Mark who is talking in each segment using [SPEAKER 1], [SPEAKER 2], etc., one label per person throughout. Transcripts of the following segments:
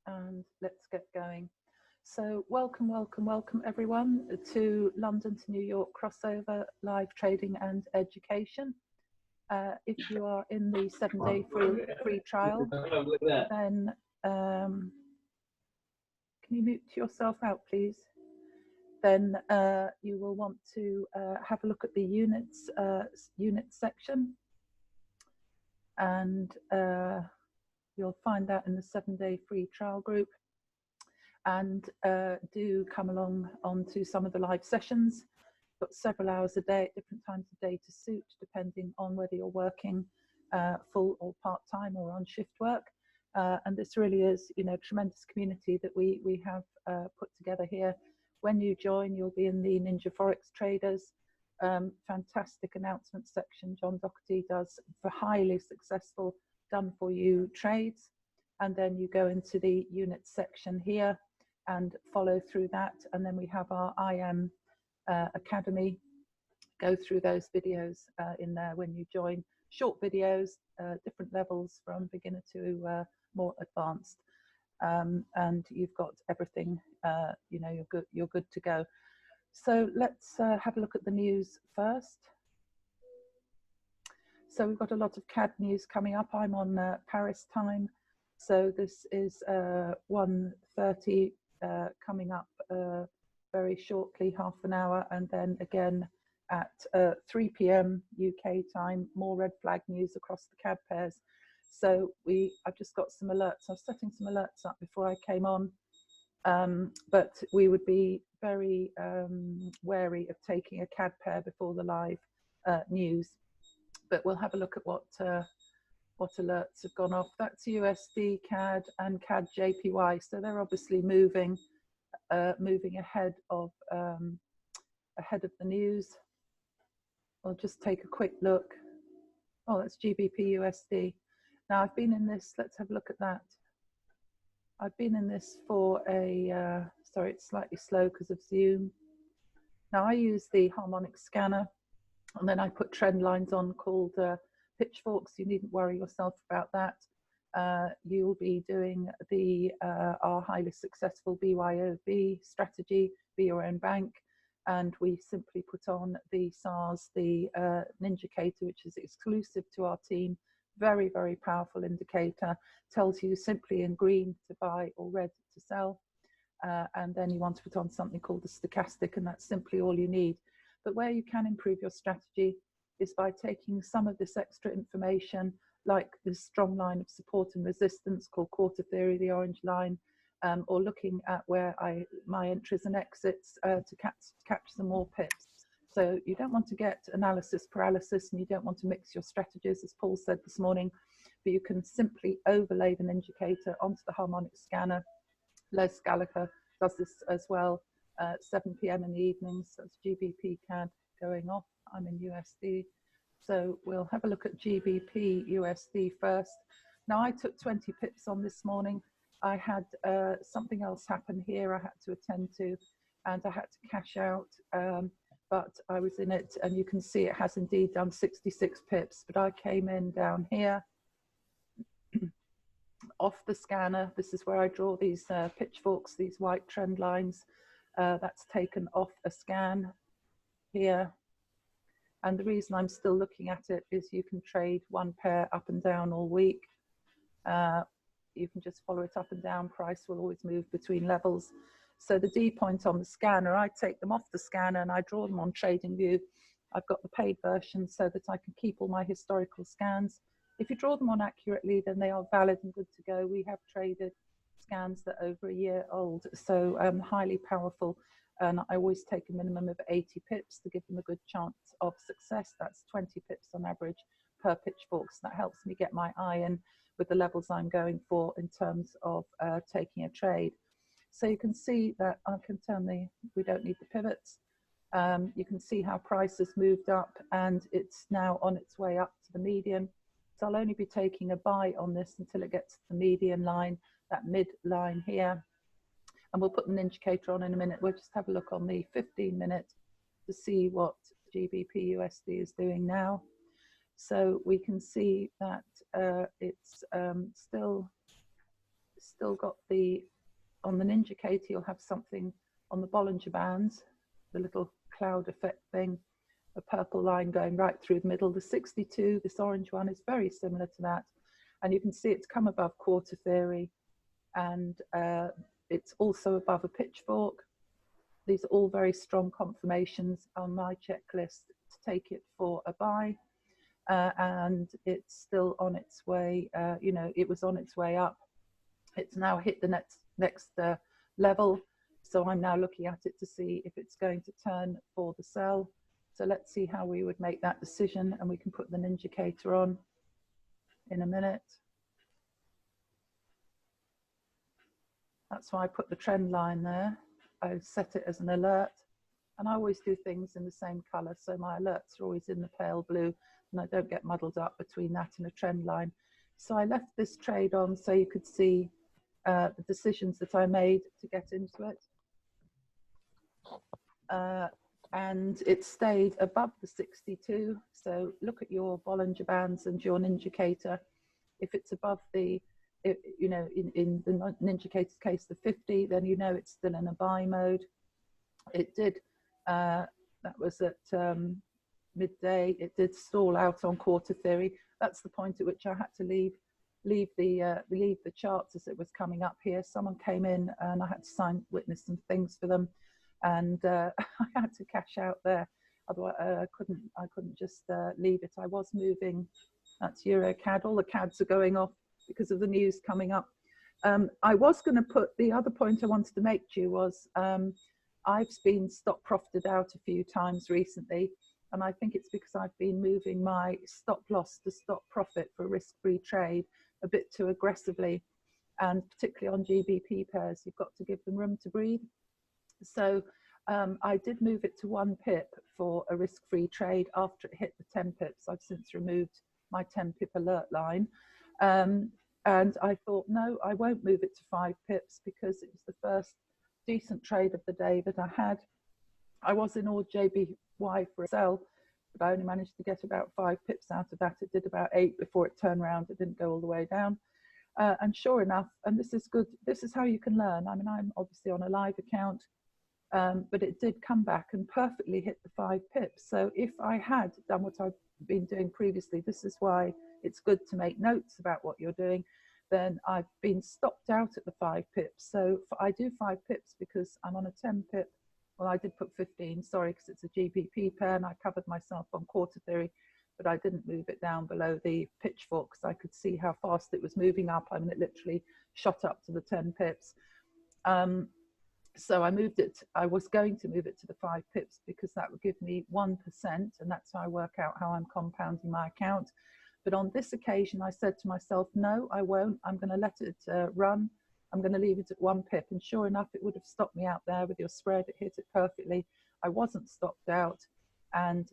[SPEAKER 1] and let's get going. So welcome everyone to London to New York crossover live trading and education. If you are in the 7-day free trial, then can you mute yourself out, please? Then you will want to have a look at the units section, and you'll find that in the 7-day free trial group. And do come along onto some of the live sessions. Got several hours a day at different times of day to suit, depending on whether you're working full or part-time or on shift work. And this really is, tremendous community that we have put together here. When you join, you'll be in the Ninja Forex Traders. Fantastic announcement section John Doherty does for highly successful done-for-you trades. And then you go into the units section here and follow through that. And then we have our IM Academy. Go through those videos in there when you join. Short videos, different levels from beginner to more advanced. And you've got everything, you're good to go. So let's have a look at the news first. So we've got a lot of CAD news coming up. I'm on Paris time. So this is 1:30 coming up very shortly, half an hour, and then again at 3 p.m. UK time, more red flag news across the CAD pairs. So I've just got some alerts. I was setting some alerts up before I came on, but we would be very wary of taking a CAD pair before the live news. But we'll have a look at what alerts have gone off. That's USD, CAD, and CAD JPY. So they're obviously moving ahead of the news. I'll just take a quick look. Oh, that's GBP USD. Now I've been in this. Let's have a look at that. I've been in this for a. Sorry, it's slightly slow because of Zoom. Now I use the Harmonic Scanner, and then I put trend lines on called pitchforks. You needn't worry yourself about that. You'll be doing our highly successful BYOB strategy, be your own bank, and we simply put on the SARS, the Ninjacator, which is exclusive to our team. Very, very powerful indicator. Tells you simply in green to buy or red to sell. And then you want to put on something called the stochastic, and that's simply all you need. But where you can improve your strategy is by taking some of this extra information, like this strong line of support and resistance called quarter theory, the orange line, or looking at where my entries and exits to catch some more pips. So you don't want to get analysis paralysis, and you don't want to mix your strategies, as Paul said this morning, but you can simply overlay the Ninjacator onto the Harmonic Scanner. Les Gallagher does this as well, 7 p.m. in the evenings. That's GBP CAD going off. I'm in USD. So we'll have a look at GBP USD first. Now I took 20 pips on this morning. I had something else happen here I had to attend to, and I had to cash out, but I was in it, and you can see it has indeed done 66 pips, but I came in down here off the scanner. This is where I draw these pitchforks, these white trend lines. That's taken off a scan here. And the reason I'm still looking at it is you can trade one pair up and down all week. You can just follow it up and down. Price will always move between levels. So the D point on the scanner, I take them off the scanner and I draw them on TradingView. I've got the paid version so that I can keep all my historical scans. If you draw them on accurately, then they are valid and good to go. We have traded scans that are over a year old, so highly powerful. And I always take a minimum of 80 pips to give them a good chance of success. That's 20 pips on average per pitchfork. So that helps me get my eye in with the levels I'm going for in terms of taking a trade. So you can see that I can turn we don't need the pivots. You can see how price has moved up, and it's now on its way up to the median. So I'll only be taking a buy on this until it gets to the median line, that mid line here. And we'll put an indicator on in a minute. We'll just have a look on the 15-minute to see what GBP USD is doing now. So we can see that it's still it's still got the, on the indicator, you'll have something on the Bollinger Bands, the little cloud effect thing, a purple line going right through the middle. The 62, this orange one, is very similar to that. And you can see it's come above quarter theory, and it's also above a pitchfork. These are all very strong confirmations on my checklist to take it for a buy. And it's still on its way, you know, it was on its way up. It's now hit the next level. So I'm now looking at it to see if it's going to turn for the sell. So let's see how we would make that decision, and we can put the indicator on in a minute. That's why I put the trend line there. I set it as an alert, and I always do things in the same color, so my alerts are always in the pale blue, and I don't get muddled up between that and a trend line. So I left this trade on so you could see the decisions that I made to get into it. And it stayed above the 62. So look at your Bollinger Bands and your indicator. If it's above the, you know, in the indicator's case, the 50, then you know it's still in a buy mode. It did, that was at midday. It did stall out on quarter theory. That's the point at which I had to leave the charts as it was coming up here. Someone came in and I had to witness some things for them, and I had to cash out there. Otherwise, I couldn't just leave it. I was moving. That's EuroCAD. All the CADs are going off because of the news coming up. I was going to put, the other point I wanted to make to you was I've been stop profited out a few times recently, and I think it's because I've been moving my stop loss to stop profit for a risk-free trade a bit too aggressively, and particularly on GBP pairs, you've got to give them room to breathe. So I did move it to 1 pip for a risk-free trade after it hit the 10 pips. I've since removed my 10 pip alert line. And I thought, no, I won't move it to 5 pips because it was the first decent trade of the day that I had. I was in all JBY for a sell, but I only managed to get about 5 pips out of that. It did about 8 before it turned around. It didn't go all the way down. And sure enough, and this is good, this is how you can learn. I mean, I'm obviously on a live account, but it did come back and perfectly hit the 5 pips. So if I had done what I've been doing previously, this is why it's good to make notes about what you're doing, then I've been stopped out at the 5 pips. So I do 5 pips because I'm on a 10 pip. Well, I did put 15, sorry, because it's a GBP pair and I covered myself on quarter theory, but I didn't move it down below the pitchfork because I could see how fast it was moving up. I mean, it literally shot up to the 10 pips. So I moved it, I was going to move it to the 5 pips because that would give me 1%, and that's how I work out how I'm compounding my account. But on this occasion, I said to myself, no, I won't. I'm going to let it run. I'm going to leave it at 1 pip. And sure enough, it would have stopped me out there with your spread. It hit it perfectly. I wasn't stopped out, and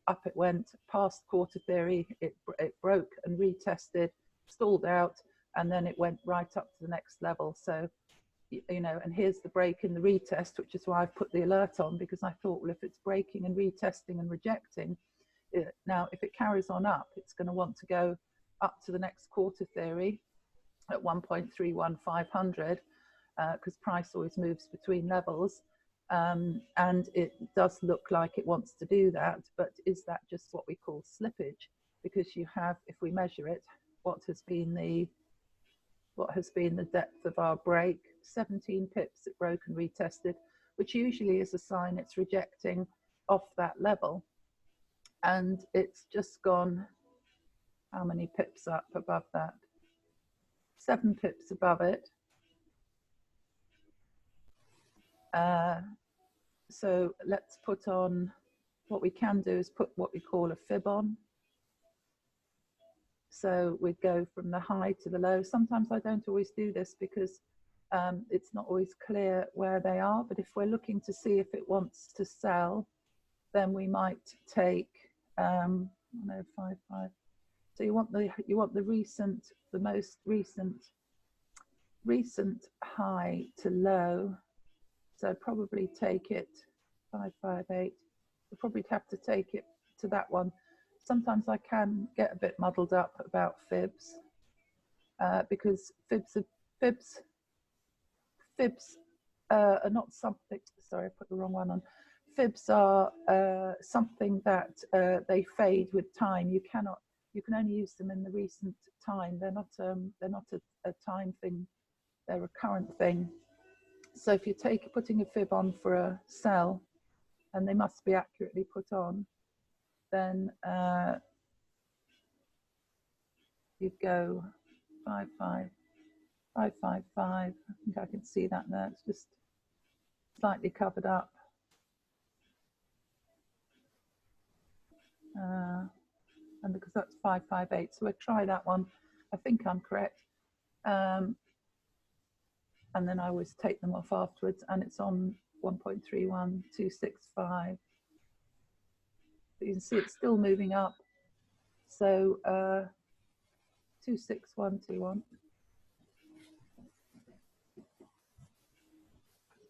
[SPEAKER 1] up it went past quarter theory. It broke and retested, stalled out, and then it went right up to the next level. So, you know, and here's the break in the retest, which is why I've put the alert on, because I thought, well, if it's breaking and retesting and rejecting, now if it carries on up, it's going to want to go up to the next quarter theory at 1.31500, because price always moves between levels, and it does look like it wants to do that. But is that just what we call slippage? Because you have, if we measure it, what has been the depth of our break? 17 pips it broke and retested, which usually is a sign it's rejecting off that level, and it's just gone how many pips up above that? 7 pips above it. So let's put on, what we can do is put what we call a fib on. So we go from the high to the low. Sometimes I don't always do this because it's not always clear where they are, but if we're looking to see if it wants to sell, then we might take 1055. So you want the recent, the most recent high to low. So probably take it 558. You'll probably have to take it to that one. Sometimes I can get a bit muddled up about fibs because fibs are Fibs are not something, sorry, I put the wrong one on. Fibs are something that they fade with time. You can only use them in the recent time. They're not a time thing. They're a current thing. So if you're putting a fib on for a sell, and they must be accurately put on, then you'd go 5-5, 5-5-5. I think I can see that there. It's just slightly covered up. And because that's 5-5-8, so we'll try that one. I think I'm correct. And then I always take them off afterwards, and it's on 1.31265. But you can see it's still moving up. So 26121.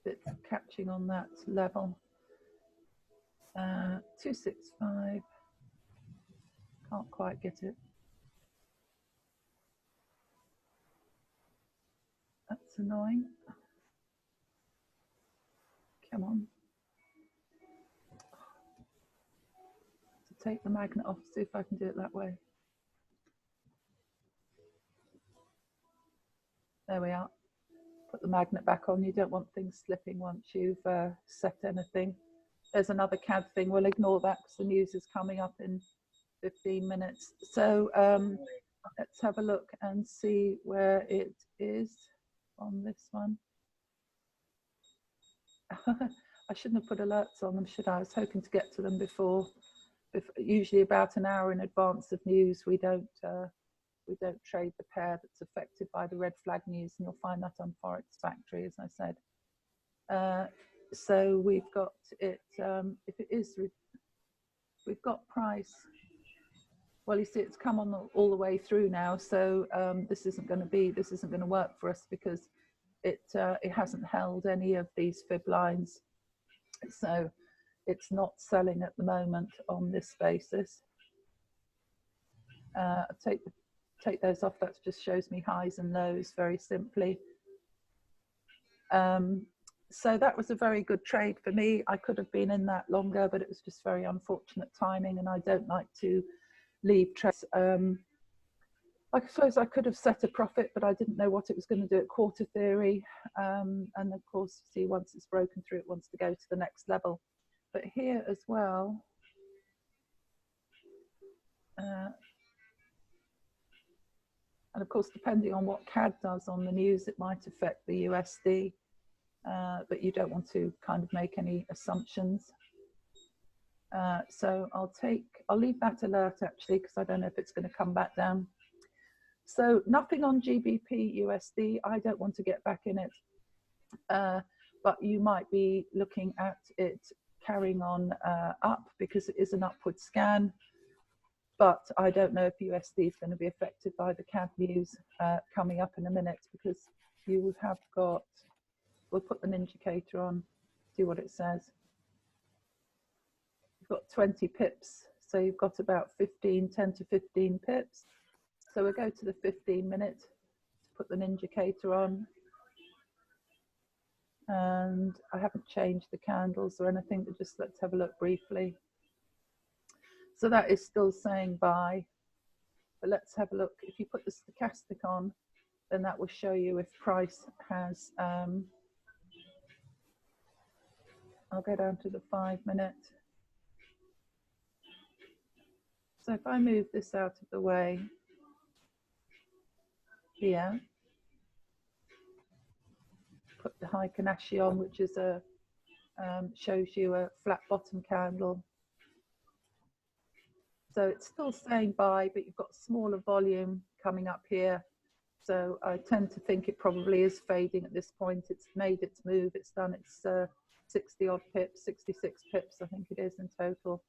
[SPEAKER 1] Bit catching on that level. 265. Can't quite get it. That's annoying. Come on. To take the magnet off, see if I can do it that way. There we are. Put the magnet back on. You don't want things slipping once you've set anything. There's another CAD thing. We'll ignore that because the news is coming up in 15 minutes. So let's have a look and see where it is on this one. I shouldn't have put alerts on them, should I? I was hoping to get to them before usually about an hour in advance of news. We don't trade the pair that's affected by the red flag news, and you'll find that on Forex Factory, as I said. So we've got it. If it is, we've got price. Well, you see, it's come on all the way through now. So this isn't going to work for us because it hasn't held any of these fib lines. So it's not selling at the moment on this basis. Take those off. That just shows me highs and lows very simply. So that was a very good trade for me. I could have been in that longer, but it was just very unfortunate timing, and I don't like to leave trades. I suppose I could have set a profit, but I didn't know what it was going to do at quarter theory. And of course, see, once it's broken through, it wants to go to the next level. But here as well, and of course, depending on what CAD does on the news, it might affect the USD. But you don't want to kind of make any assumptions. So I'll leave that alert actually, because I don't know if it's going to come back down. So nothing on GBP USD. I don't want to get back in it, but you might be looking at it carrying on up because it is an upward scan. But I don't know if USD is going to be affected by the CAD news coming up in a minute, because you have got, we'll put an indicator on, see what it says. You've got 20 pips, so you've got about 10 to 15 pips. So we'll go to the 15-minute to put an indicator on. And I haven't changed the candles or anything, but just let's have a look briefly. So that is still saying buy, but let's have a look. If you put the stochastic on, then that will show you if price has, I'll go down to the 5-minute. So if I move this out of the way here, put the Heikin-Ashi on, which is a, shows you a flat bottom candle. So it's still saying buy, but you've got smaller volume coming up here. So I tend to think it probably is fading at this point. It's made its move. It's done its 60 odd pips, 66 pips, I think it is in total.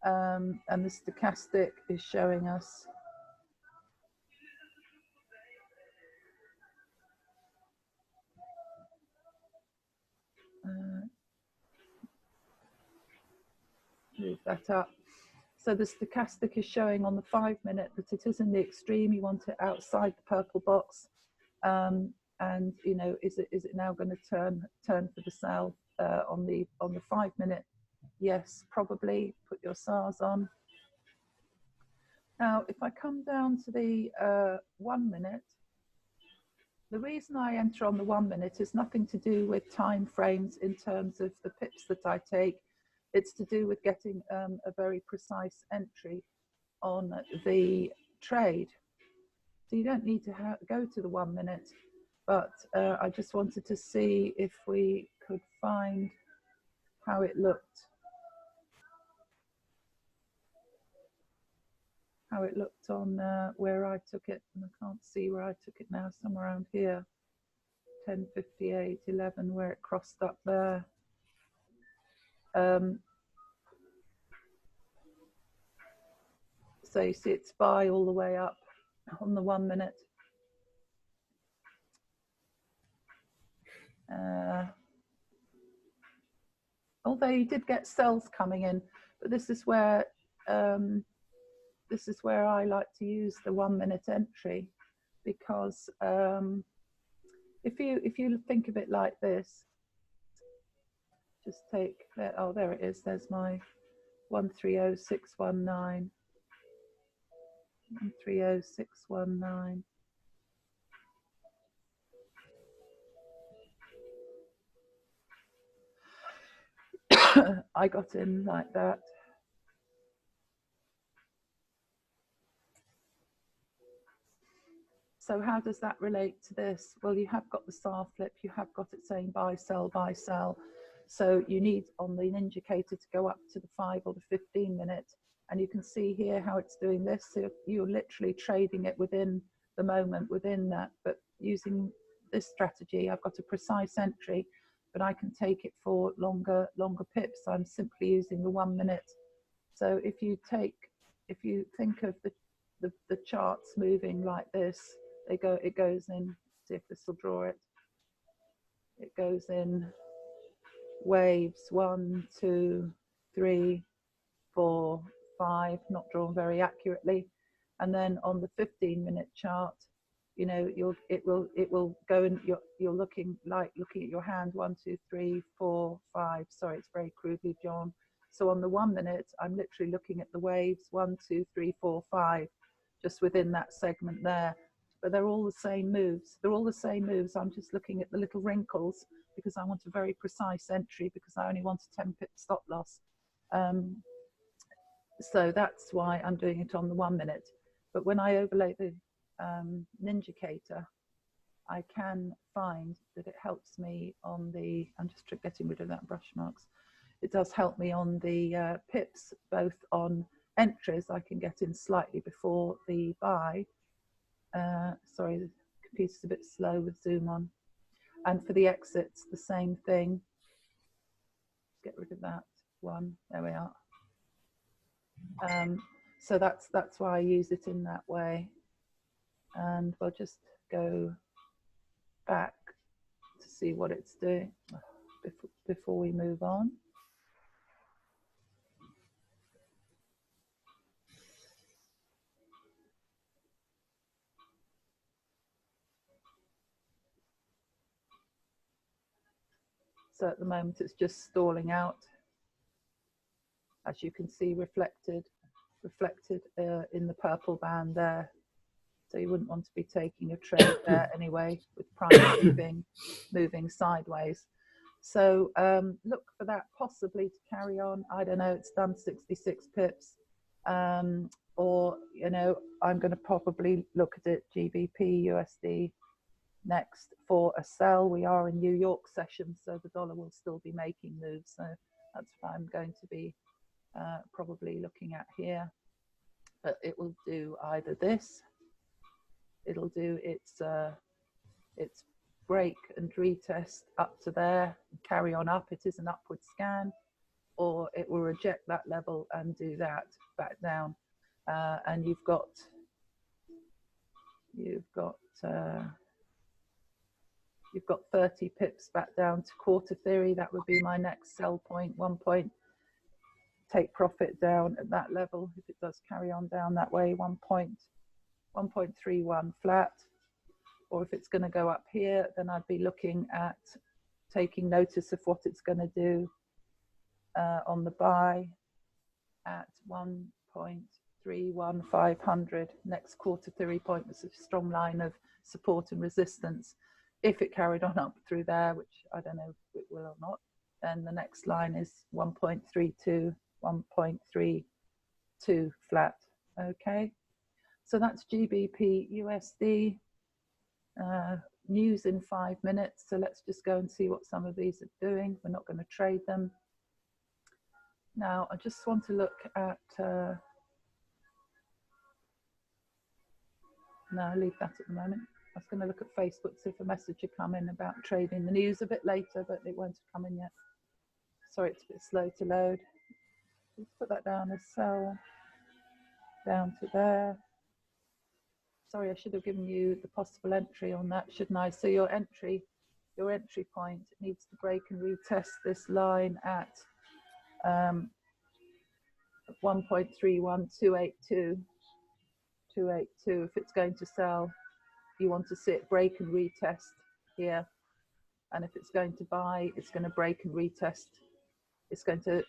[SPEAKER 1] And the stochastic is showing us move that up. So the stochastic is showing on the 5-minute that it is in the extreme. You want it outside the purple box. And you know, is it now going to turn for the sell on the 5 minute? Yes, probably. Put your SARS on. Now, if I come down to the 1 minute, the reason I enter on the 1 minute is nothing to do with time frames in terms of the pips that I take. It's to do with getting a very precise entry on the trade. So you don't need to go to the 1 minute, but I just wanted to see if we could find how it looked. How it looked on where I took it, and I can't see where I took it now, somewhere around here, 10:58, 11, where it crossed up there. So you see it's buy all the way up on the 1 minute. Although you did get sells coming in, but this is where I like to use the 1 minute entry, because if you think of it like this, just take that. Oh, there it is. There's my 130619. 130619. I got in like that. So how does that relate to this? Well, you have got the SAR flip, you have got it saying buy, sell, buy, sell. So you need on the indicator to go up to the 5 or the 15 minute. And you can see here how it's doing this. So you're literally trading it within the moment, within that. But using this strategy, I've got a precise entry, but I can take it for longer pips. I'm simply using the 1 minute. So if you think of the charts moving like this, it goes in, see if this will draw it. It goes in waves, 1, 2, 3, 4, 5, not drawn very accurately. And then on the 15-minute chart, you know, it will go in. You're looking at your hand, 1, 2, 3, 4, 5. Sorry, it's very crudely drawn. So on the 1 minute, I'm literally looking at the waves, 1, 2, 3, 4, 5, just within that segment there. But they're all the same moves. They're all the same moves. I'm just looking at the little wrinkles because I want a very precise entry, because I only want a 10 pip stop loss. So that's why I'm doing it on the 1 minute. But when I overlay the Ninjacator, I can find that it helps me on the, I'm just getting rid of that brush marks. It does help me on the pips, both on entries. I can get in slightly before the buy. Sorry, the computer's a bit slow with zoom on. And for the exits, the same thing. Get rid of that one. There we are. So that's why I use it in that way. And we'll just go back to see what it's doing before we move on. So at the moment it's just stalling out, as you can see, reflected in the purple band there. So you wouldn't want to be taking a trade there anyway, with price moving sideways. So look for that possibly to carry on. I don't know, it's done 66 pips. Or, you know, I'm going to probably look at it, GBP, USD next for a sell. We are in New York session, so the dollar will still be making moves. So that's what I'm going to be probably looking at here. But it will do either this, it'll do its break and retest up to there, carry on up, it is an upward scan, or it will reject that level and do that back down. And you've got 30 pips back down to quarter theory. That would be my next sell point, 1 point. Take profit down at that level if it does carry on down that way, 1.31 flat, or if it's going to go up here, then I'd be looking at taking notice of what it's going to do on the buy at 1.31500. Next quarter theory point was a strong line of support and resistance. If it carried on up through there, which I don't know if it will or not, then the next line is 1.32, 1.32 flat. Okay, so that's GBP USD. News in 5 minutes, so let's just go and see what some of these are doing. We're not going to trade them. Now, I just want to look at, no, leave that at the moment. I was going to look at Facebook, see if a message had come in about trading the news a bit later, but it won't have come in yet. Sorry, it's a bit slow to load. Let's put that down as sell, down to there. Sorry, I should have given you the possible entry on that, shouldn't I? So your entry point needs to break and retest this line at 1.31282. If it's going to sell, you want to see it break and retest here. And if it's going to buy, it's going to break and retest. It's going to,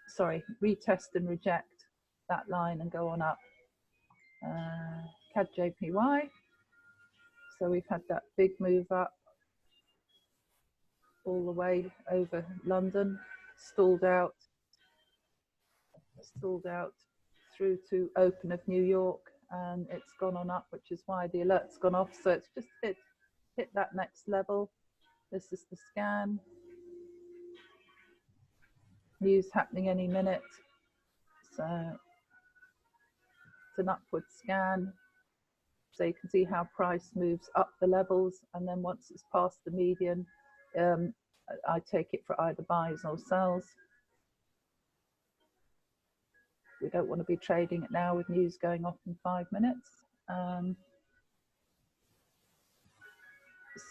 [SPEAKER 1] sorry, retest and reject that line and go on up. CAD JPY. So we've had that big move up all the way over London, stalled out through to open of New York, and it's gone on up, which is why the alert's gone off. So it's just hit that next level. This is the scan. News happening any minute. So it's an upward scan. So you can see how price moves up the levels, and then once it's past the median, I take it for either buys or sells. We don't want to be trading it now with news going off in 5 minutes.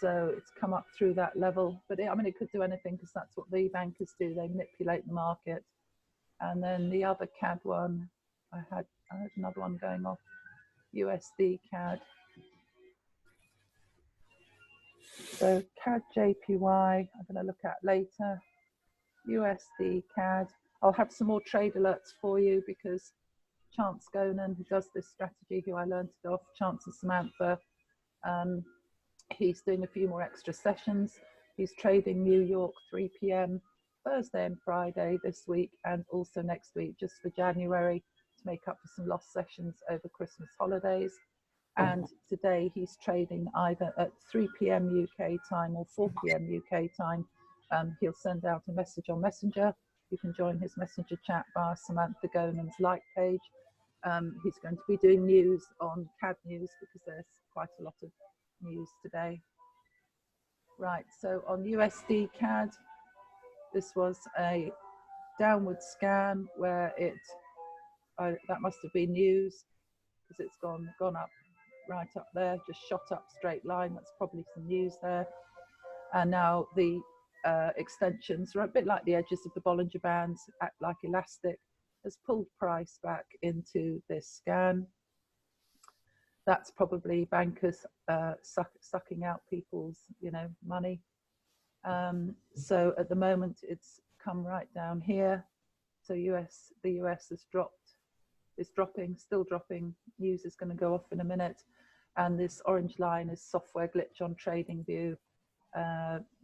[SPEAKER 1] So it's come up through that level, but I mean, it could do anything because that's what the bankers do. They manipulate the market. And then the other CAD one, I had another one going off, USD CAD. So CAD JPY, I'm going to look at later. USD CAD. I'll have some more trade alerts for you because Chance Gonan, who does this strategy, who I learned it off, Chance and Samantha, he's doing a few more extra sessions. He's trading New York 3 p.m. Thursday and Friday this week, and also next week, just for January, to make up for some lost sessions over Christmas holidays. And today he's trading either at 3 p.m. UK time or 4 p.m. UK time. He'll send out a message on Messenger. You can join his Messenger chat via Samantha Gonan's like page. He's going to be doing news on CAD news because there's quite a lot of news today. Right, so on USD CAD, this was a downward scan where that must have been news because it's gone up right up there, just shot up straight line. That's probably some news there. And now the extensions are a bit like the edges of the Bollinger Bands, act like elastic, has pulled price back into this scan. That's probably bankers sucking out people's, money. So at the moment, it's come right down here. So the US has dropped. It's dropping, still dropping. News is going to go off in a minute. And this orange line is software glitch on TradingView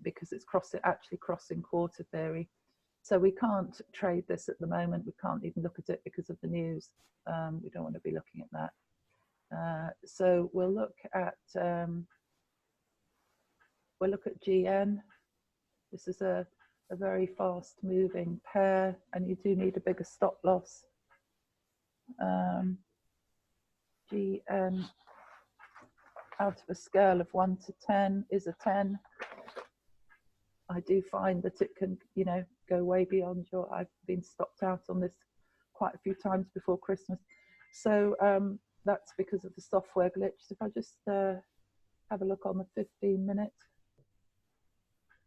[SPEAKER 1] because it's actually crossing quarter theory. So we can't trade this at the moment. We can't even look at it because of the news. We don't want to be looking at that. So we'll look at GN. This is a very fast moving pair, and you do need a bigger stop loss. GN out of a scale of 1 to 10 is a 10. I do find that it can, go way beyond I've been stopped out on this quite a few times before Christmas. So that's because of the software glitch. If I just have a look on the 15-minute,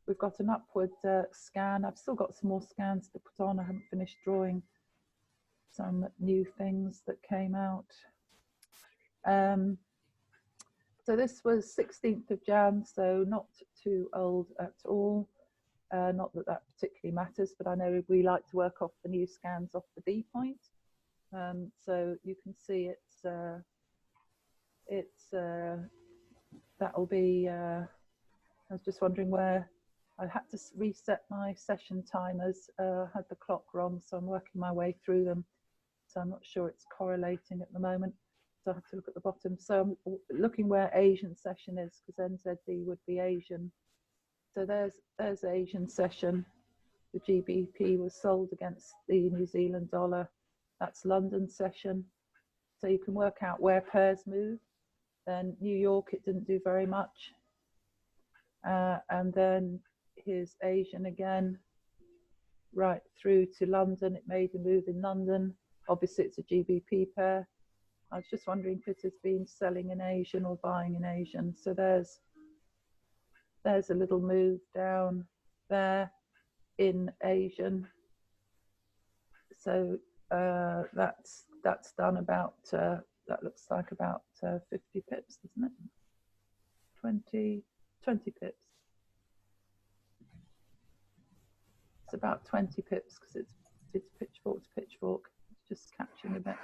[SPEAKER 1] we've got an upward scan. I've still got some more scans to put on. I haven't finished drawing some new things that came out. So this was 16th of Jan, so not too old at all. Not that that particularly matters, but I know we like to work off the new scans off the D point. So you can see that'll be, I was just wondering where I had to reset my session timers, had the clock wrong, so I'm working my way through them. So I'm not sure it's correlating at the moment. So I have to look at the bottom. So I'm looking where Asian session is, because NZD would be Asian. So there's Asian session. The GBP was sold against the New Zealand dollar. That's London session. So you can work out where pairs move. Then New York, it didn't do very much. And then here's Asian again, right through to London. It made a move in London. Obviously, it's a GBP pair. I was just wondering if it has been selling in Asian or buying in Asian. So there's a little move down there in Asian. So that's done about, that looks like about 50 pips, doesn't it? 20 pips. It's about 20 pips because it's pitchfork to pitchfork. It's just catching a bit.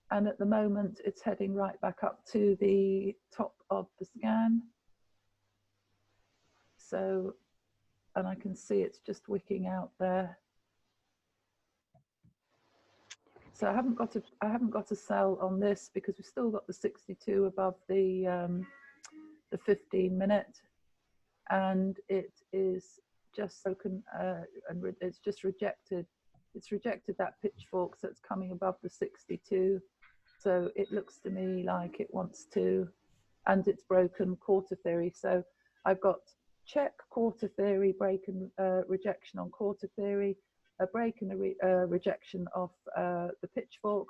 [SPEAKER 1] And at the moment, it's heading right back up to the top of the scan. So, and I can see it's just wicking out there. So I haven't got a sell on this because we've still got the 62 above the 15-minute, and it is just broken, and it's just rejected. It's rejected that pitchfork, so it's coming above the 62. So it looks to me like it wants to, and it's broken quarter theory. So I've got check quarter theory, break and rejection on quarter theory, a break and a rejection of the pitchfork,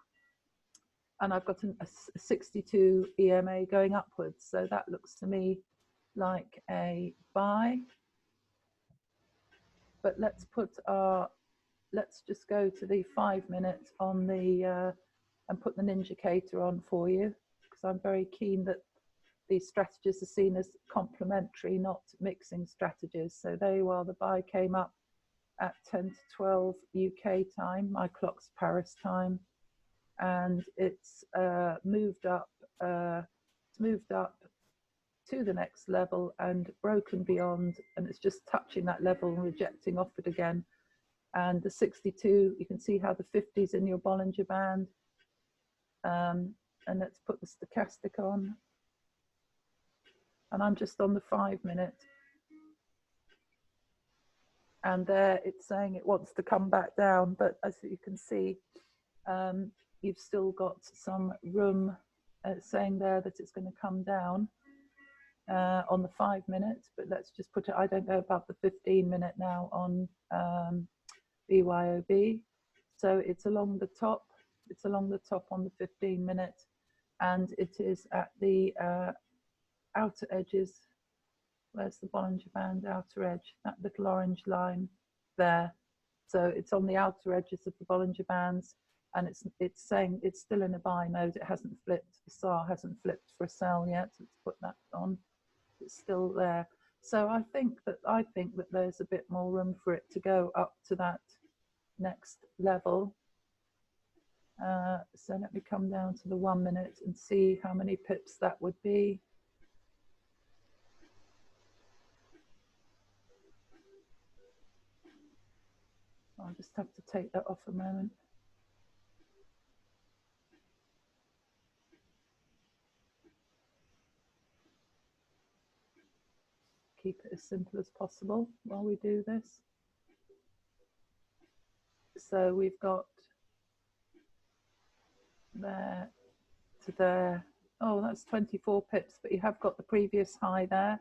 [SPEAKER 1] and I've got a 62 EMA going upwards. So that looks to me like a buy. But let's just go to the 5-minute on the and put the indicator on for you, because I'm very keen that these strategies are seen as complementary, not mixing strategies. So there you are, the buy came up at 10 to 12 UK time, my clock's Paris time, and it's moved up to the next level and broken beyond, and it's just touching that level and rejecting off it again. And the 62, you can see how the 50's in your Bollinger Band. And let's put the stochastic on. And I'm just on the 5-minute. And there it's saying it wants to come back down, but as you can see, you've still got some room, saying there that it's going to come down on the 5-minute, but let's just put it, I don't know about the 15-minute now on BYOB. So it's along the top. It's along the top on the 15-minute, and it is at the outer edges. Where's the Bollinger Band outer edge? That little orange line there. So it's on the outer edges of the Bollinger Bands, and it's saying it's still in a buy mode. It hasn't flipped. The SAR hasn't flipped for a sell yet. Let's put that on. It's still there. So I think that there's a bit more room for it to go up to that next level. So let me come down to the 1-minute and see how many pips that would be. I'll just have to take that off a moment. Keep it as simple as possible while we do this. So we've got there to there. Oh, that's 24 pips, but you have got the previous high there.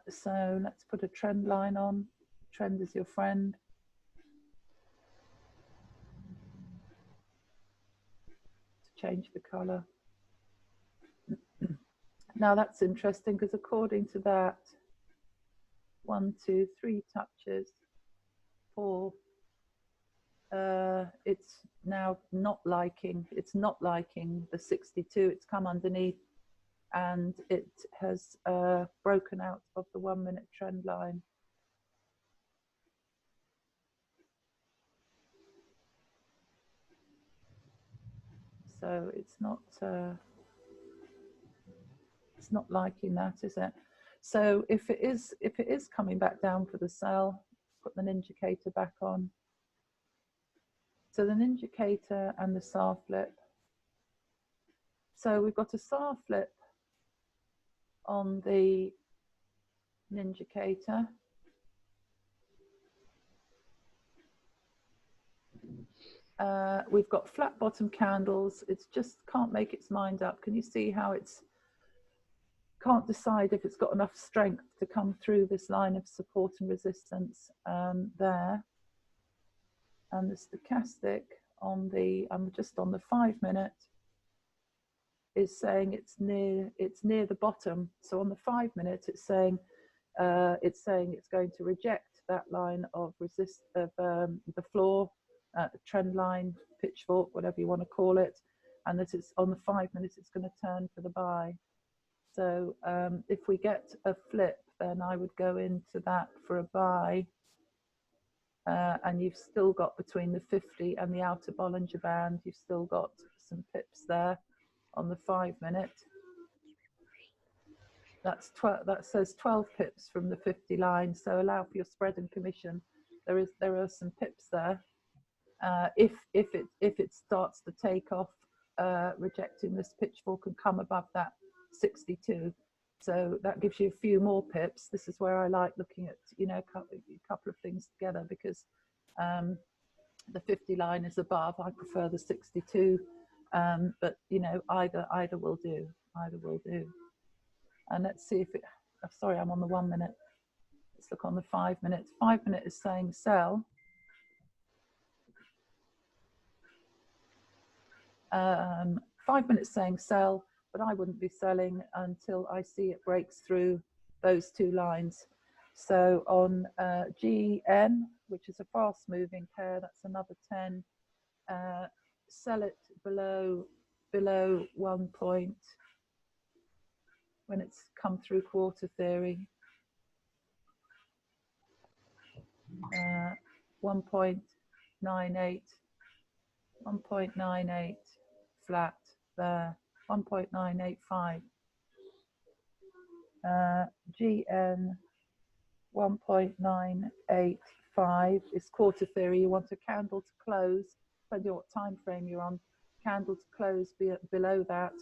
[SPEAKER 1] So let's put a trend line on. Trend is your friend. To change the color. Now that's interesting because according to that, 1, 2, 3 touches, 4, it's now not liking, the 62. It's come underneath and it has broken out of the 1 minute trend line. So it's not liking that, is it? So if it is coming back down for the sell, put the indicator back on. So the indicator and the SAR flip. So we've got a SAR flip on the indicator. We've got flat bottom candles. It's just can't make its mind up. Can you see how it's can't decide if it's got enough strength to come through this line of support and resistance there? And the stochastic on the just on the 5 minute is saying it's near the bottom. So on the 5 minute, it's saying it's going to reject that line of the floor, trend line, pitchfork, whatever you want to call it, and that it's on the 5 minutes it's going to turn for the buy. So if we get a flip, then I would go into that for a buy. And you've still got between the 50 and the outer Bollinger Band, you've still got some pips there on the 5 minute. That's that says 12 pips from the 50 line. So allow for your spread and commission. There are some pips there. If it starts to take off, rejecting this pitchfork and come above that 62. So that gives you a few more pips. This is where I like looking at, you know, a couple of things together, because the 50 line is above. I prefer the 62, but you know, either will do. Either will do. And let's see if it. Oh, sorry, I'm on the 1 minute. Let's look on the 5 minute. 5 minute is saying sell. 5 minutes saying sell, but I wouldn't be selling until I see it breaks through those two lines. So on GN, which is a fast moving pair, that's another 10. Sell it below 1 point when it's come through quarter theory. 1.98, 1.98 flat there, 1.985. GN 1.985 is quarter theory. You want a candle to close, depending on what time frame you're on, candle to close below that,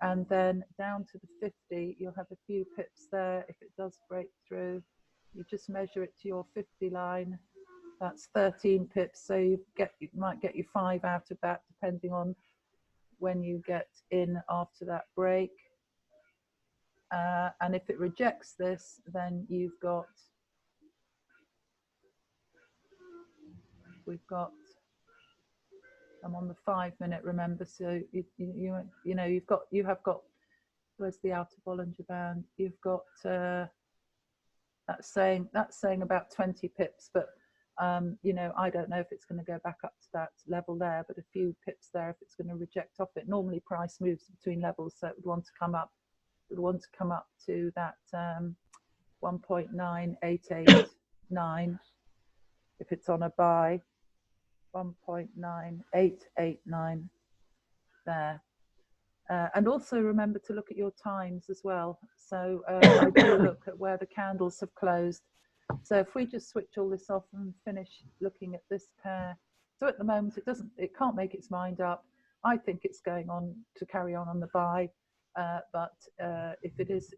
[SPEAKER 1] and then down to the 50, you'll have a few pips there. If it does break through, you just measure it to your 50 line. That's 13 pips, so you might get you 5 out of that, depending on when you get in after that break. And if it rejects this, then we've got, I'm on the 5 minute, remember, so you have got, where's the outer Bollinger Band? You've got that's saying about 20 pips, but you know, I don't know if it's going to go back up to that level there, but a few pips there if it's going to reject off it. Normally price moves between levels, so it would want to come up. Would want to come up to that 1.9889 if it's on a buy. 1.9889 there. And also remember to look at your times as well. So I do look at where the candles have closed. So if we just switch all this off and finish looking at this pair. So at the moment it can't make its mind up. I think it's going on to carry on the buy. But if it is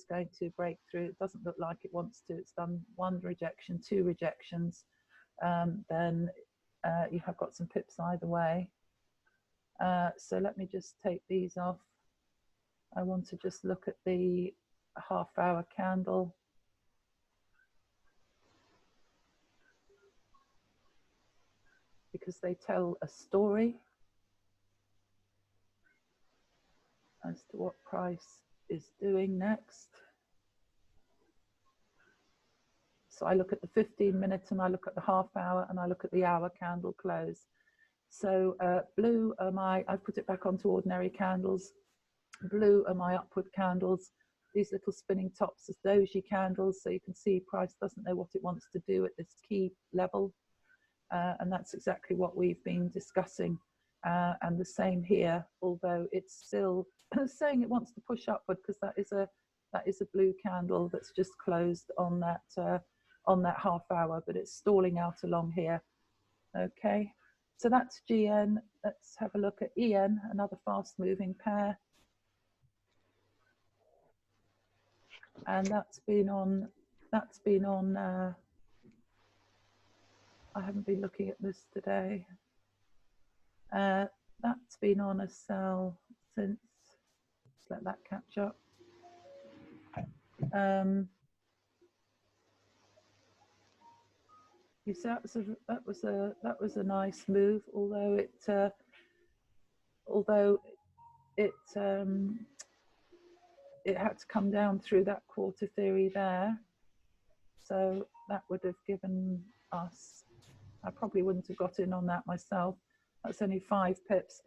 [SPEAKER 1] going to break through, it doesn't look like it wants to. It's done 1 rejection, 2 rejections. Then you have got some pips either way. So let me just take these off. I want to just look at the half-hour candle. Because they tell a story as to what price is doing next. So I look at the 15-minute and I look at the half hour and I look at the hour candle close. So blue are my, I put it back onto ordinary candles. Blue are my upward candles. These little spinning tops are doji candles. So you can see price doesn't know what it wants to do at this key level. And that's exactly what we've been discussing. And the same here, although it's still saying it wants to push upward, because that is a blue candle that's just closed on that half hour, but it's stalling out along here. Okay, so that's GN. Let's have a look at EN, another fast moving pair. And that's been on I haven't been looking at this today. That's been on a sell since, let's let that catch up. You see, that was a nice move, although it had to come down through that quarter theory there. So that would have given us, I probably wouldn't have got in on that myself. That's only 5 pips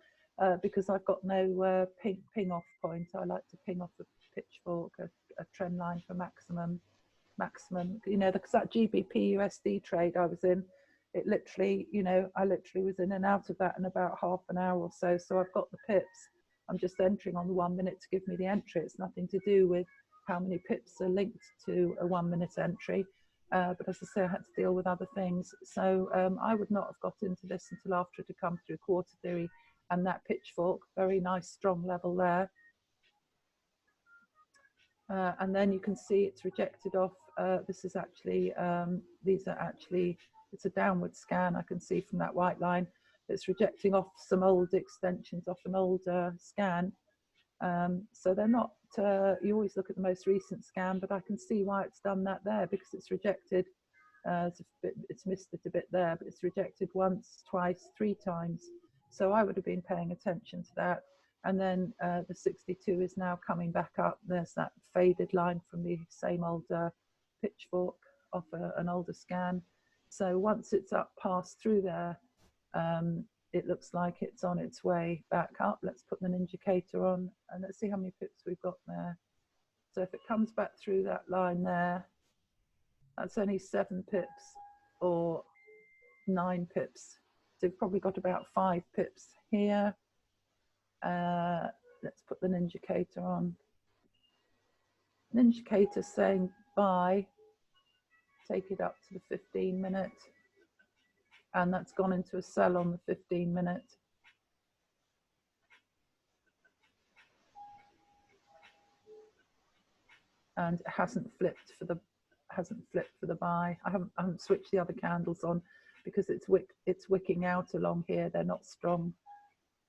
[SPEAKER 1] because I've got no ping off point. I like to ping off a pitchfork, a trend line for maximum. You know, because that GBP USD trade I was in, it literally, you know, I literally was in and out of that in about half an hour or so. So I've got the pips. I'm just entering on the 1 minute to give me the entry. It's nothing to do with how many pips are linked to a 1 minute entry. But as I say, I had to deal with other things. So I would not have got into this until after it had come through quarter theory and that pitchfork, very nice strong level there. And then you can see it's rejected off. This is actually, these are actually, it's a downward scan. I can see from that white line. It's rejecting off some old extensions off an old scan. So they're not, you always look at the most recent scan, but I can see why it's done that there, because it's rejected, it's missed it a bit there, but it's rejected once, twice, 3 times. So I would have been paying attention to that. And then the 62 is now coming back up. There's that faded line from the same old pitchfork off an older scan. So once it's up past through there, it looks like it's on its way back up. Let's put the indicator on and let's see how many pips we've got there. So if it comes back through that line there, that's only 7 pips or 9 pips. So we've probably got about 5 pips here. Let's put the indicator on. An indicator saying buy, take it up to the 15-minute. And that's gone into a sell on the 15-minute. And it hasn't flipped for the buy. I haven't switched the other candles on because it's wicking out along here. They're not strong.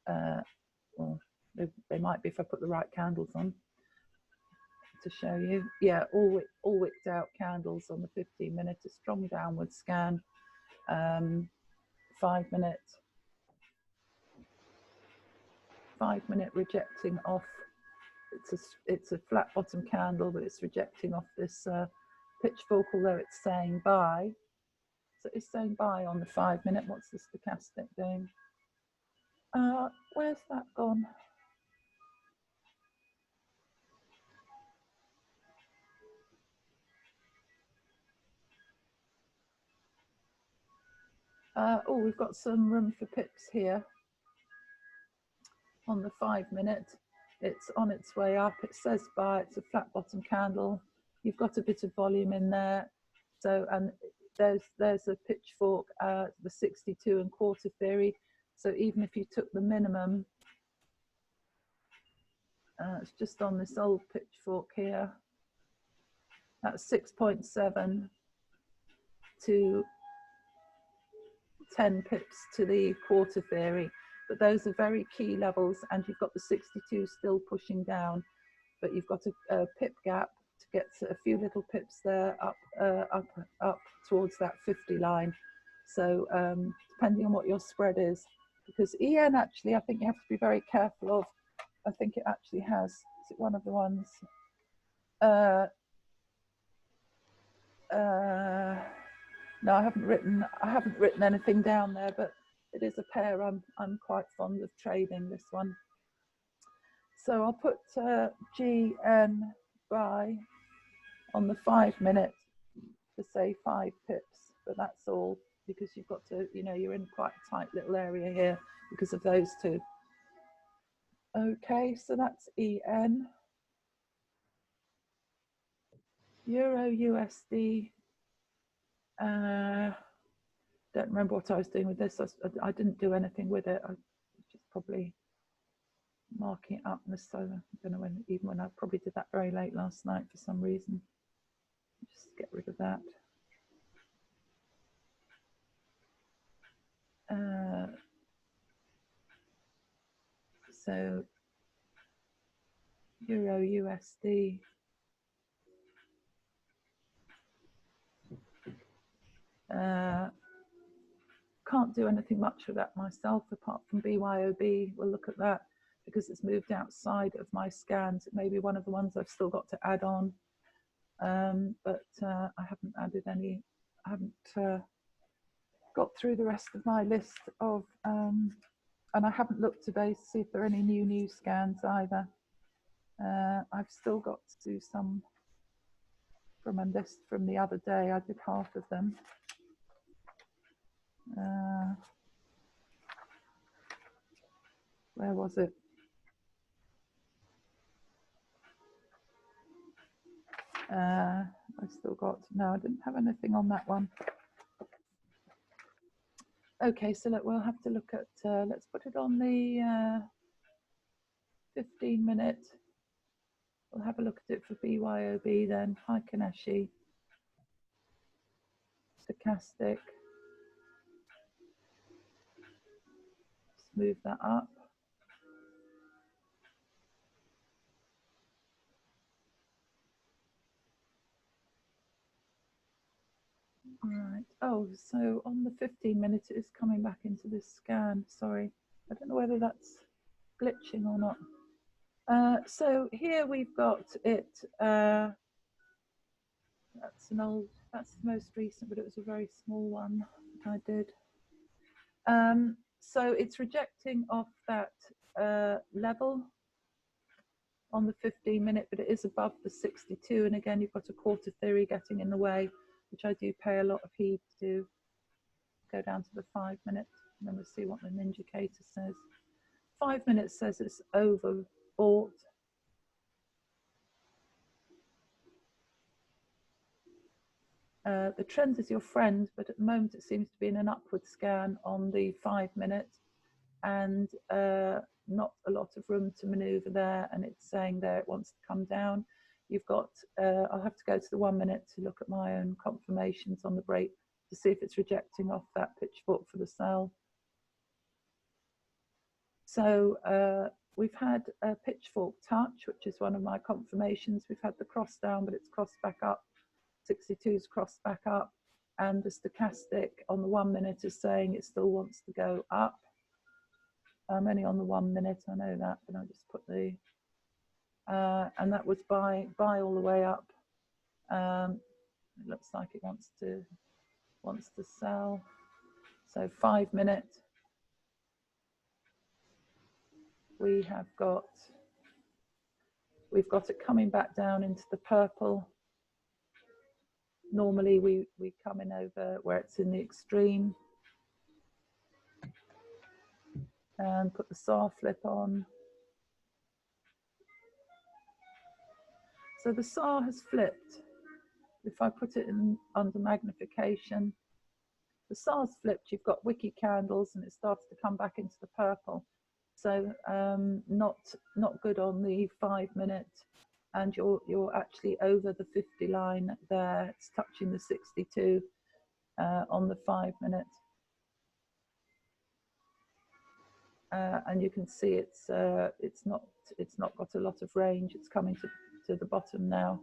[SPEAKER 1] Well, they might be if I put the right candles on to show you. Yeah, all wicked out candles on the 15-minute. A strong downward scan. 5-minute. 5-minute rejecting off. It's a flat bottom candle, but it's rejecting off this pitchfork, although it's saying buy. So it's saying buy on the 5-minute. What's the stochastic doing? Where's that gone? Oh, we've got some room for pips here. On the 5-minute, it's on its way up. It says buy. It's a flat bottom candle. You've got a bit of volume in there. So, and there's a pitchfork, the 62 and quarter theory. So even if you took the minimum, it's just on this old pitchfork here. That's 6.7 to 10 pips to the quarter theory. But those are very key levels, and you've got the 62 still pushing down, but you've got a pip gap to get a few little pips there up towards that 50 line. So depending on what your spread is, because EN actually, I think you have to be very careful of. I think it actually has, is it one of the ones? No, I haven't written anything down there, but it is a pair I'm quite fond of trading, this one. So I'll put GN buy on the 5 minute to say 5 pips, but that's all, because you've got to, you know, you're in quite a tight little area here because of those two. Okay, so that's EN. Euro USD. Don't remember what I was doing with this. I didn't do anything with it. I was just probably marking it up. So I don't know when, even when I probably did that very late last night for some reason. Just get rid of that. So Euro USD. Can't do anything much with that myself apart from BYOB. We'll look at that because it's moved outside of my scans. It may be one of the ones I've still got to add on, but I haven't added any. I haven't got through the rest of my list of, and I haven't looked today to see if there are any new scans either. I've still got to do some from a list from the other day. I did half of them. Where was it? I still got, no, I didn't have anything on that one. Okay, so we'll have to look at, let's put it on the 15 minute. We'll have a look at it for BYOB then. Hi, Kaneshi. Stochastic. Let's move that up. Right. Oh, so on the 15 minute, it is coming back into this scan. Sorry. I don't know whether that's glitching or not. So here we've got it. That's the most recent, but it was a very small one that I did. So it's rejecting off that level on the 15 minute, but it is above the 62. And again, you've got a quarter theory getting in the way, which I do pay a lot of heed to. Go down to the 5 minute, and then we'll see what the indicator says. 5 minutes says it's overbought. The trend is your friend, but at the moment it seems to be in an upward scan on the 5 minute, and not a lot of room to maneuver there, and it's saying there it wants to come down. You've got, I'll have to go to the 1 minute to look at my own confirmations on the break to see if it's rejecting off that pitchfork for the sell. So we've had a pitchfork touch, which is one of my confirmations. We've had the cross down, but it's crossed back up. 62's crossed back up, and the stochastic on the 1 minute is saying it still wants to go up. I'm only on the 1 minute, I know that, but I just put the and that was buy all the way up. It looks like it wants to sell. So 5 minute, we've got it coming back down into the purple. Normally we come in over where it's in the extreme and put the SAR flip on. So the SAR has flipped. If I put it in under magnification, the SAR's flipped. You've got wiki candles and it starts to come back into the purple. So not good on the 5 minute, and you're actually over the 50 line there. It's touching the 62 on the 5 minute. And you can see it's not got a lot of range. It's coming to the bottom now.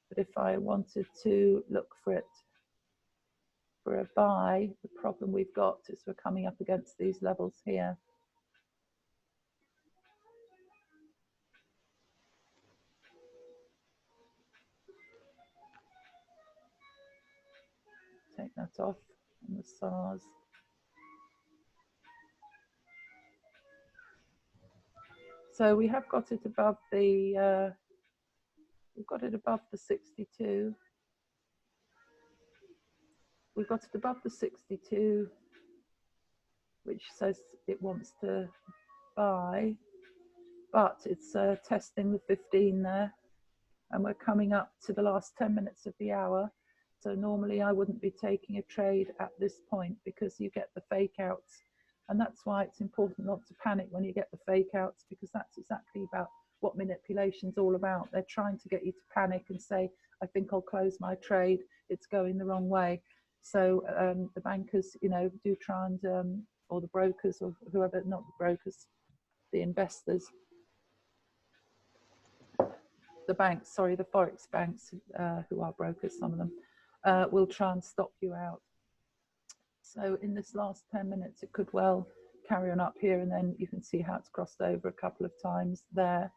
[SPEAKER 1] But if I wanted to look for it for a buy, the problem we've got is we're coming up against these levels here. that off on the SARS. So we have got it above the, we've got it above the 62. We've got it above the 62, which says it wants to buy, but it's testing the 15 there, and we're coming up to the last 10 minutes of the hour. So normally I wouldn't be taking a trade at this point because you get the fake outs. And that's why it's important not to panic when you get the fake outs, because that's exactly about what manipulation's all about. They're trying to get you to panic and say, I think I'll close my trade, it's going the wrong way. So the bankers, you know, do try and, or the brokers or whoever, not the brokers, the investors, the banks, sorry, the Forex banks, who are brokers, some of them, will try and stop you out. So in this last 10 minutes, it could well carry on up here, and then you can see how it's crossed over a couple of times there.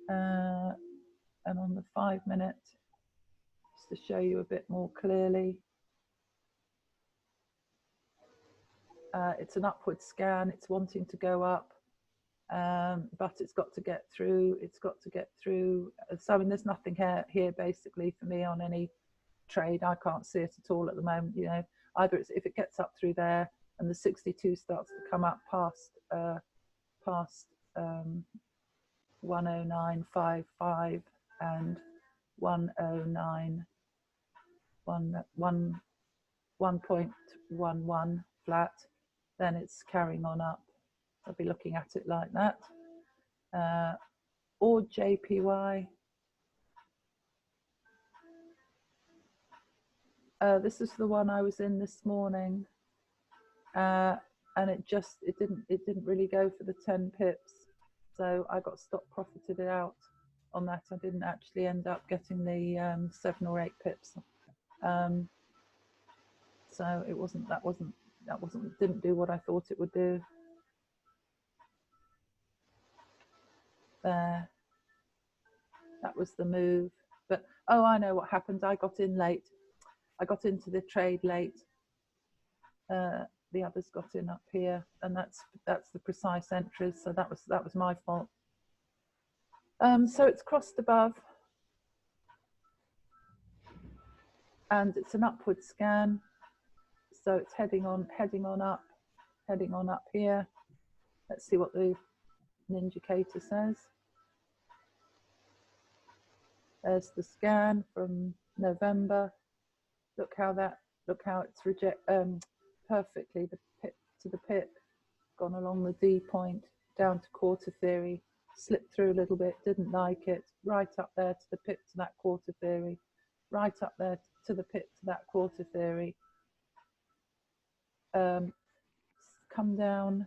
[SPEAKER 1] And on the 5 minute, just to show you a bit more clearly, it's an upward scan, it's wanting to go up, but it's got to get through, So I mean, there's nothing here basically for me on any trade. I can't see it at all at the moment, you know. Either it's, if it gets up through there and the 62 starts to come up past 109.55 and 1.11 flat, then it's carrying on up. I'll be looking at it like that. Or JPY. This is the one I was in this morning, and it didn't really go for the 10 pips, so I got stop profited it out on that. I didn't actually end up getting the 7 or 8 pips, so it didn't do what I thought it would do. There, that was the move. But oh, I know what happened. I got in late. I got into the trade late. The others got in up here, and that's the precise entries. So that was my fault. So it's crossed above, and it's an upward scan. So it's heading on up here. Let's see what the indicator says. There's the scan from November. Look how it's perfectly, the pip to the pip, gone along the D point down to quarter theory, slipped through a little bit, didn't like it, right up there to the pip to that quarter theory, right up there to the pip to that quarter theory, come down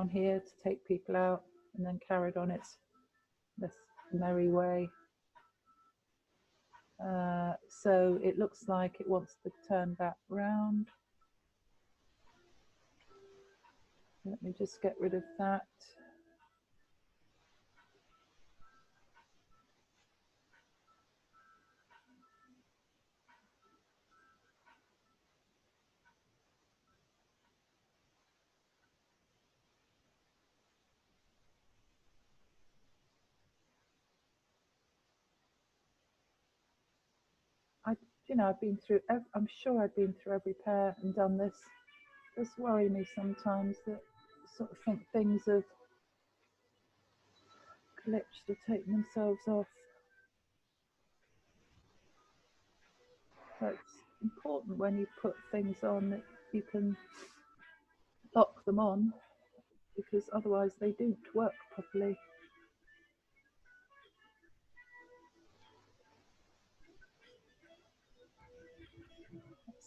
[SPEAKER 1] here to take people out, and then carried on its this merry way. So it looks like it wants to turn back round. Let me just get rid of that. You know, I've been through, I'm sure I've been through every pair and done this. It does worry me sometimes that I sort of think things have glitched or taken themselves off. So it's important when you put things on that you can lock them on, because otherwise they don't work properly.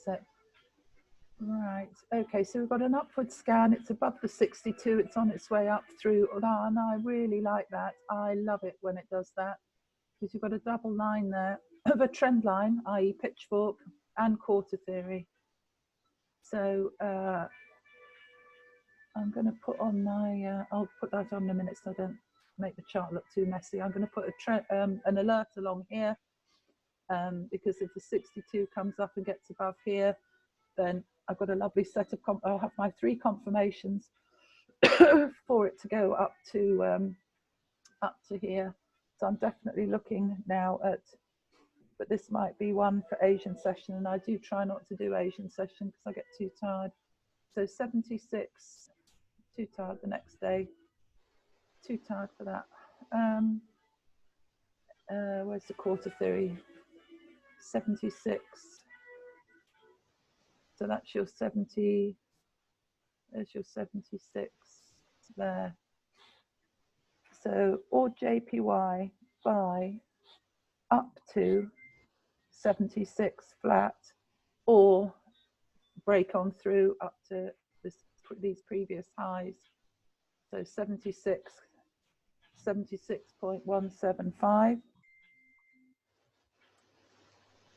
[SPEAKER 1] So, right, okay, so we've got an upward scan. It's above the 62. It's on its way up through, and I really like that. I love it when it does that, because you've got a double line there of a trend line, i.e. pitchfork, and quarter theory. So I'm going to put on my, I'll put that on in a minute so I don't make the chart look too messy. I'm going to put an alert along here because if the 62 comes up and gets above here, then I've got a lovely set of, I'll have my 3 confirmations for it to go up to here. So I'm definitely looking now at, but this might be one for Asian session, and I do try not to do Asian session because I get too tired. So 76, too tired the next day, too tired for that. Where's the quarter theory? 76. So that's your 70. There's your 76 there. So, or JPY buy up to 76 flat, or break on through up to these previous highs. So 76, 76.175.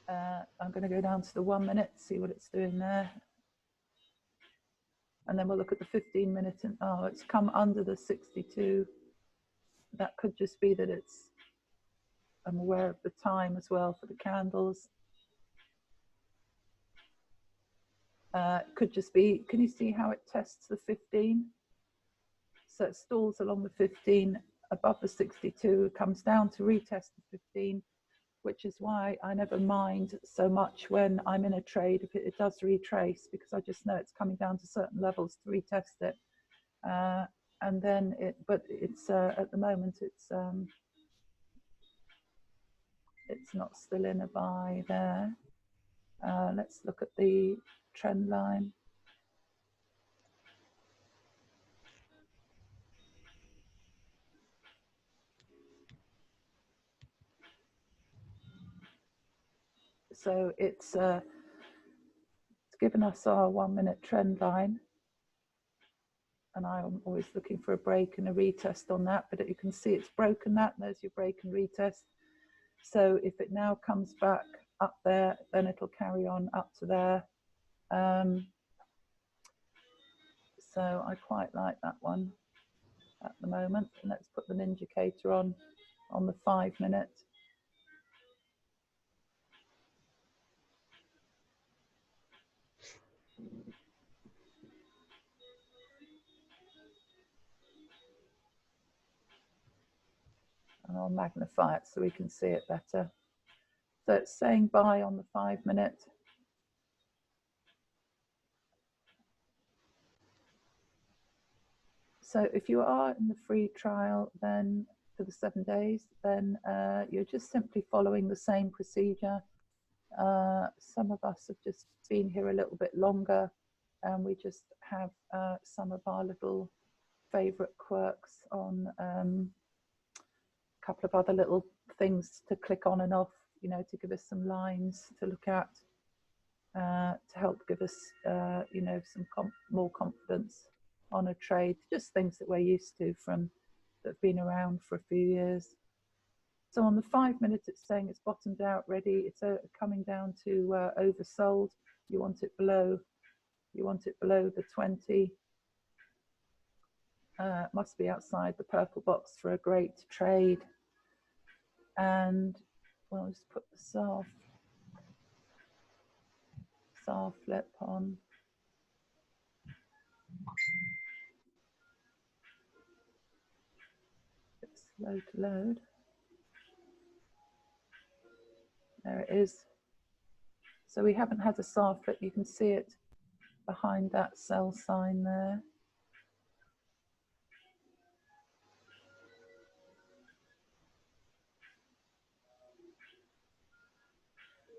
[SPEAKER 1] I'm going to go down to the 1 minute, see what it's doing there. And then we'll look at the 15 minute, and oh, it's come under the 62. That could just be that it's, I'm aware of the time as well for the candles. Could just be, can you see how it tests the 15? So it stalls along the 15 above the 62, comes down to retest the 15, which is why I never mind so much when I'm in a trade if it does retrace, because I just know it's coming down to certain levels to retest it. And then but it's at the moment it's not still in a buy there. Let's look at the trend line. So it's given us our 1 minute trend line, and I'm always looking for a break and a retest on that, but you can see it's broken that, and there's your break and retest. So if it now comes back up there, then it'll carry on up to there. So I quite like that one at the moment. And let's put the indicator on the 5 minute. And I'll magnify it so we can see it better. So it's saying buy on the 5 minute. So if you are in the free trial, then for the 7 days, then you're just simply following the same procedure. Some of us have just been here a little bit longer, and we just have some of our little favorite quirks on a couple of other little things to click on and off, you know, to give us some lines to look at, to help give us, you know, some more confidence on a trade, just things that we're used to from that have been around for a few years. So on the 5 minute, it's saying it's bottomed out, ready. It's coming down to oversold. You want it below. You want it below the 20. Must be outside the purple box for a great trade. And we'll just put the SAR flip on. It's slow to load. There it is. So we haven't had a SAR flip. You can see it behind that sell sign there.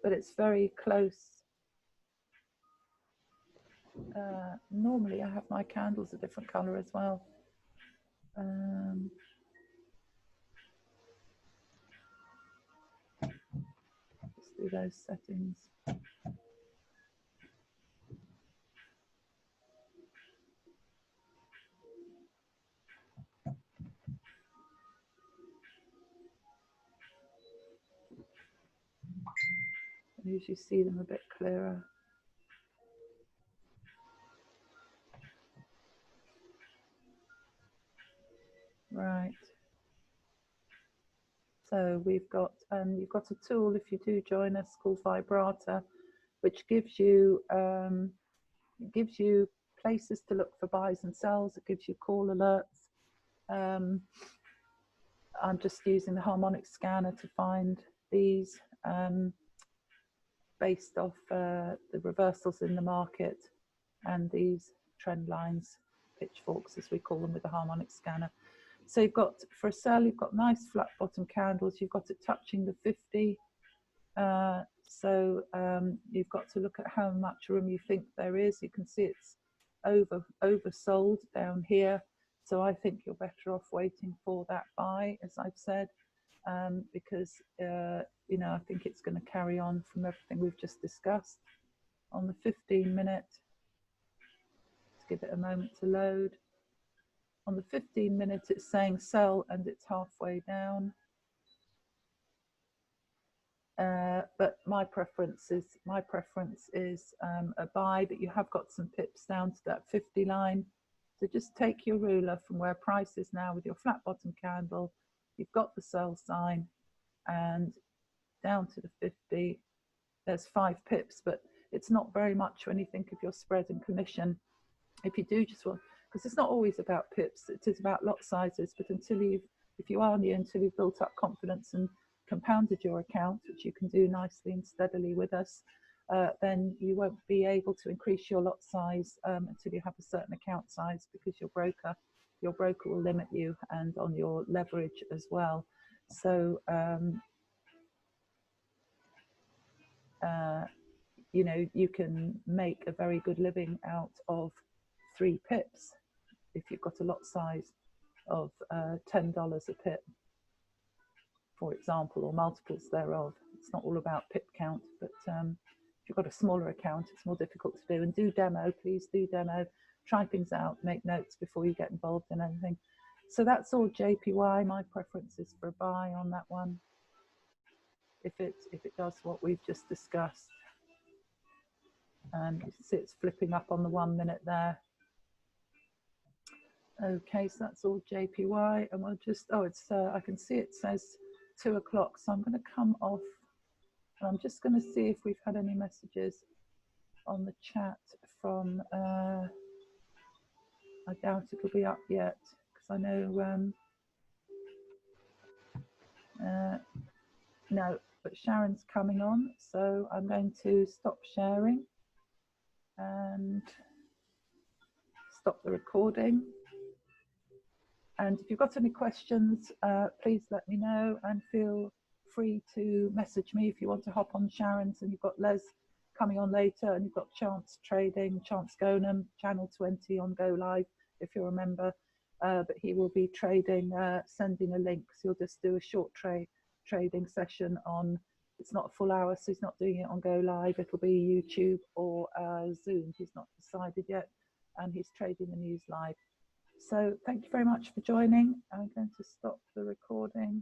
[SPEAKER 1] But it's very close. Normally I have my candles a different color as well. Just do those settings. I usually see them a bit clearer. Right. So we've got, you've got a tool if you do join us called Vibrata, which gives you places to look for buys and sells. It gives you call alerts. I'm just using the Harmonic Scanner to find these based off the reversals in the market and these trend lines, pitchforks as we call them with the Harmonic Scanner. So you've got, for a sell, you've got nice flat bottom candles. You've got it touching the 50. You've got to look at how much room you think there is. You can see it's oversold down here. So I think you're better off waiting for that buy, as I've said, because you know, I think it's going to carry on from everything we've just discussed. On the 15-minute, let's give it a moment to load. On the 15-minute, it's saying sell and it's halfway down. But my preference is a buy, but you have got some pips down to that 50 line. So just take your ruler from where price is now with your flat bottom candle. You've got the sell sign, and down to the 50. There's 5 pips, but it's not very much when you think of your spread and commission. If you do just want, because it's not always about pips, it is about lot sizes. But if you are new, until you've built up confidence and compounded your account, which you can do nicely and steadily with us, then you won't be able to increase your lot size until you have a certain account size, because your broker will limit you, and on your leverage as well. So you know, you can make a very good living out of 3 pips if you've got a lot size of $10 a pip, for example, or multiples thereof. It's not all about pip count, but if you've got a smaller account, it's more difficult to do. And do demo, please do demo, try things out, make notes before you get involved in anything. So that's all JPY. My preference is for a buy on that one, if it does what we've just discussed. And you can see it's flipping up on the 1 minute there. Okay, so that's all JPY, and we'll just, oh, it's I can see it says 2 o'clock, so I'm going to come off, and I'm just going to see if we've had any messages on the chat from I doubt it'll be up yet, because I know no, but Sharon's coming on, so I'm going to stop sharing and stop the recording. And if you've got any questions, please let me know, and feel free to message me if you want to hop on Sharon's. And you've got Les coming on later, and you've got Chance Trading, Chance Gonham, Channel 20 on Go Live, if you're a member. But he will be trading, sending a link. So you'll just do a short trading session on, it's not a full hour, so he's not doing it on Go Live. It'll be YouTube or Zoom. He's not decided yet, and he's trading the news live. So thank you very much for joining. I'm going to stop the recording.